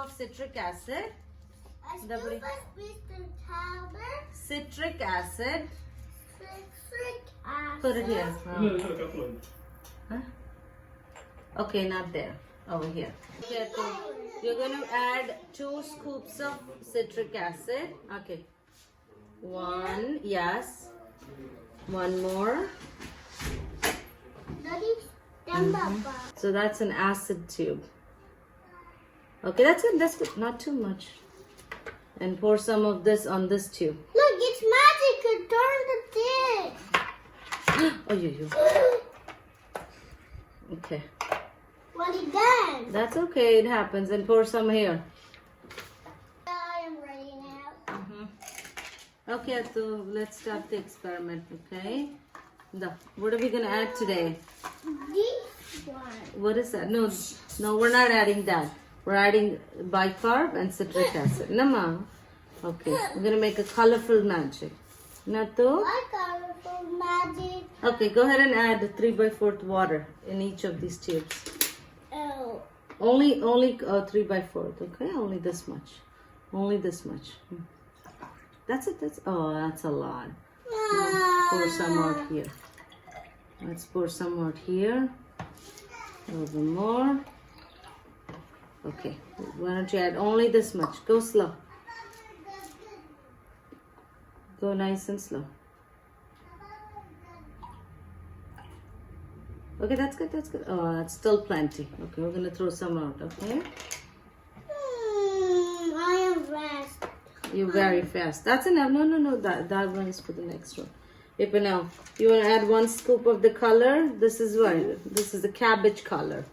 of citric acid. A scoop of Mr. Powder. Citric acid. Citric acid. Put it here. No, no, couple of. Huh? Okay, not there. Over here. Okay, so you're going to add 2 scoops of citric acid. Okay. 1, yes. 1 more. So that's an acid tube. Okay, that's it. That's good. Not too much. And pour some of this on this tube. Look, it's magic. It turned the thing. Oh, you. Okay. What it done? That's okay. It happens. And pour some here. I am ready now. Okay, so let's start the experiment. Okay. What are we gonna add today? This one. What is that? No, we're not adding that. We're adding bicarb and citric acid. Nama. Okay, we're gonna make a colorful magic. Nato? My colorful magic. Okay, go ahead and add 3/4 water in each of these tubes. Oh. Only 3/4. Okay, only this much. Only this much. That's it. That's a lot. Pour some out here. Let's pour some out here. A little bit more. Okay. Why don't you add only this much? Go slow. Go nice and slow. Okay, that's good. That's good. Oh, that's still plenty. Okay, we're gonna throw some out. Okay. I am fast. You're very fast. That's enough. No. That one is for the next one. Okay, now you want to add 1 scoop of the color. This is what? This is the cabbage color.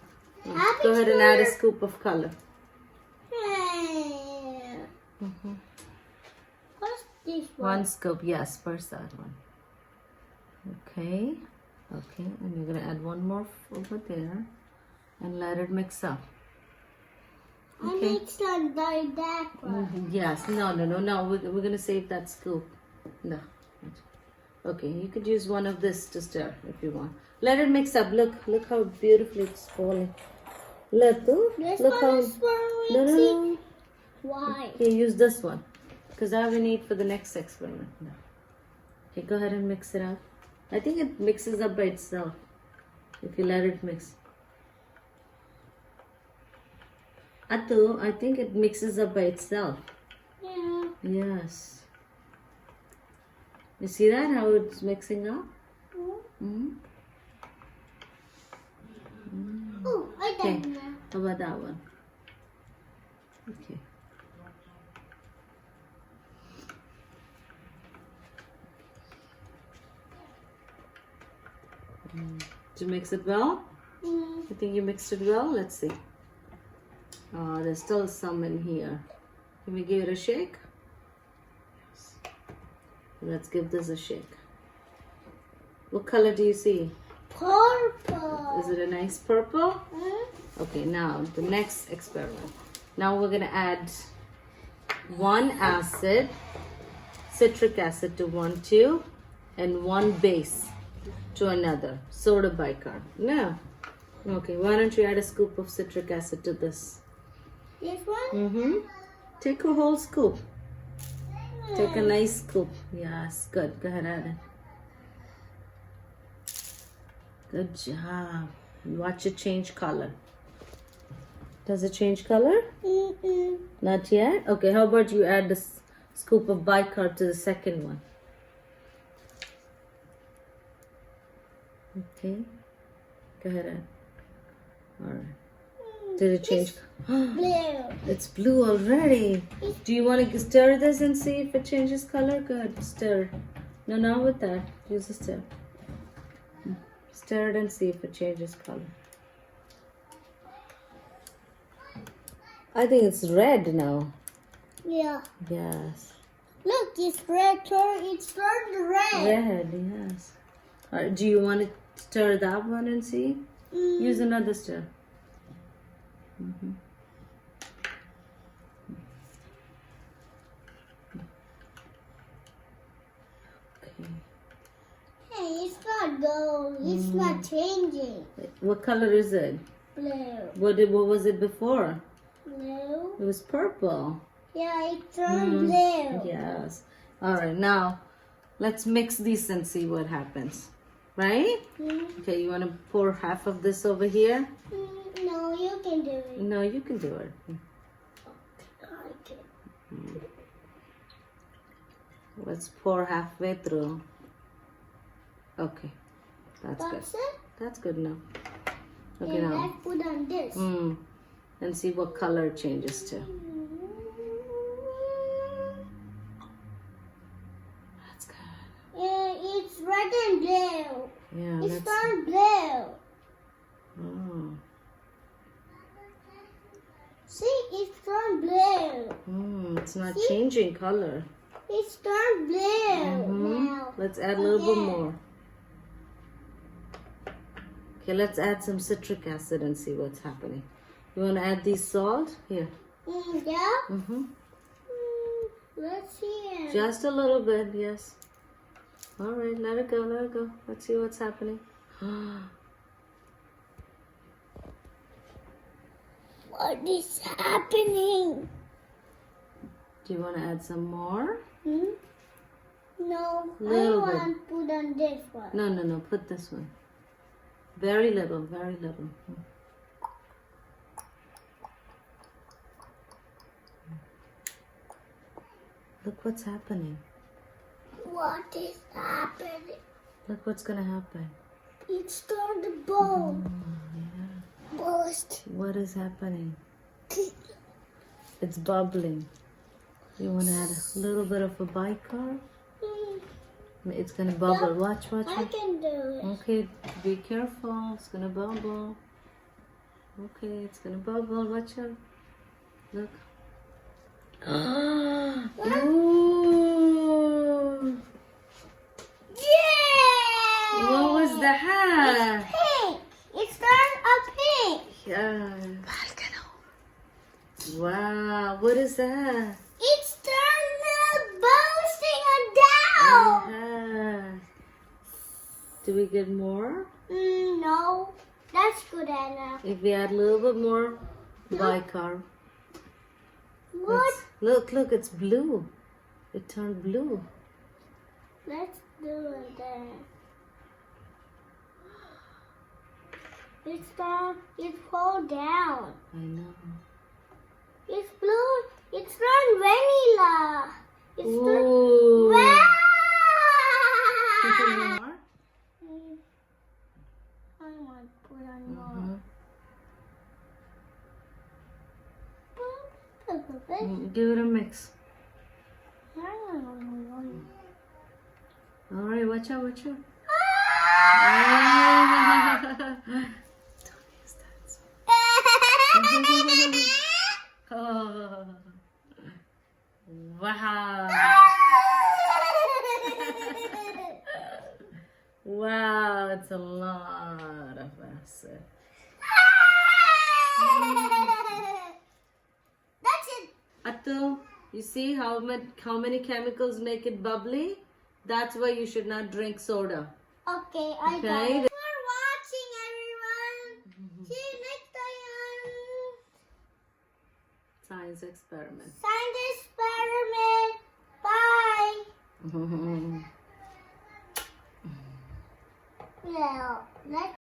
Go ahead and add a scoop of color. What's this one? 1 scoop. Yes, first that one. Okay. Okay, and you're gonna add 1 more over there, and let it mix up. Okay. I mixed on that one. Yes. No. We're gonna save that scoop. No. Okay, you could use one of this to stir if you want. Let it mix up. Look how beautifully it's falling. Look how. No. Why? Okay, use this one, because I have a need for the next experiment. No. Okay, go ahead and mix it up. I think it mixes up by itself if you let it mix. Atu, I think it mixes up by itself. Yeah. Yes. You see that, how it's mixing up? Oh, I Okay, done that. how about that one? Okay. Did you mix it well? You think you mixed it well? Let's see. Oh, there's still some in here. Can we give it a shake? Yes. Let's give this a shake. What color do you see? Purple. Is it a nice purple? Okay, now the next experiment. Now we're gonna add 1 acid, citric acid to 1 tube, and 1 base to another, soda bicarb. Now, okay, why don't you add a scoop of citric acid to this? This one? Take a whole scoop. Take a nice scoop. Yes, good. Go ahead, add it. Good job. Watch it change color. Does it change color? Not yet? Okay, how about you add the scoop of bicarb to the second one? Okay. Go ahead, add. Alright. Did it change? Blue. It's blue already. Do you want to stir this and see if it changes color? Good. Stir. No, not with that. Use a stir. Stir it and see if it changes color. I think it's red now. Yeah. Yes. Look, it's red. It's turned red. Red, yes. Do you want to stir that one and see? Use another stir. Okay. Hey, it's not gold. It's not changing. What color is it? Blue. What was it before? Blue. It was purple. Yeah, it turned blue. Yes. All right, now let's mix these and see what happens. Right? Okay, you want to pour half of this over here? No, you can do it. No, you can do it. I can. Let's pour halfway through. Okay, that's good. That's it? That's good enough. Okay, Then now. let's put on this. And see what color it changes to. That's good. It's red and blue. Yeah, It's let's. turned blue. Oh. See, it's turned blue. It's not See? changing color. It's turned blue now. Let's add a little bit Again. more. Okay, let's add some citric acid and see what's happening. You want to add the salt? Here. Yeah? Let's see it. Just a little bit, yes. All right, let it go, let it go. Let's see what's happening. What is happening? Do you want to add some more? No, Little I bit. want to put on this one. No, put this one. Very little, very little. Look what's happening. What is happening? Look what's gonna happen. It's turned the bowl. Burst. What is happening? It's bubbling. You want to add a little bit of a bicarb? It's gonna bubble. Watch, watch, I watch. can do it. Okay, be careful. It's gonna bubble. Okay, it's gonna bubble. Watch out. Look. Ooh. Yeah! What was that? Pink. It's turned a pink. Yeah. Volcano. Wow. What is that? It's turned bouncing down. Yeah. Do we get more? No, that's good enough. If we add a little bit more bicarb. What? Look, it's blue. It turned blue. Let's do it then. It's down. It's fall down. I know. It's blue. It's turned vanilla. It's turned. Ooh. Wow! More? I want to put on more. Give it a mix. All right, watch out, watch out. Don't use that. Oh. Wow. Wow, it's a lot of acid. That's it. Attu, you see how many chemicals make it bubbly? That's why you should not drink soda. Okay, I got Okay. it. Thanks for watching, everyone. See you next time. Science experiment. Science experiment. Bye. Now, let's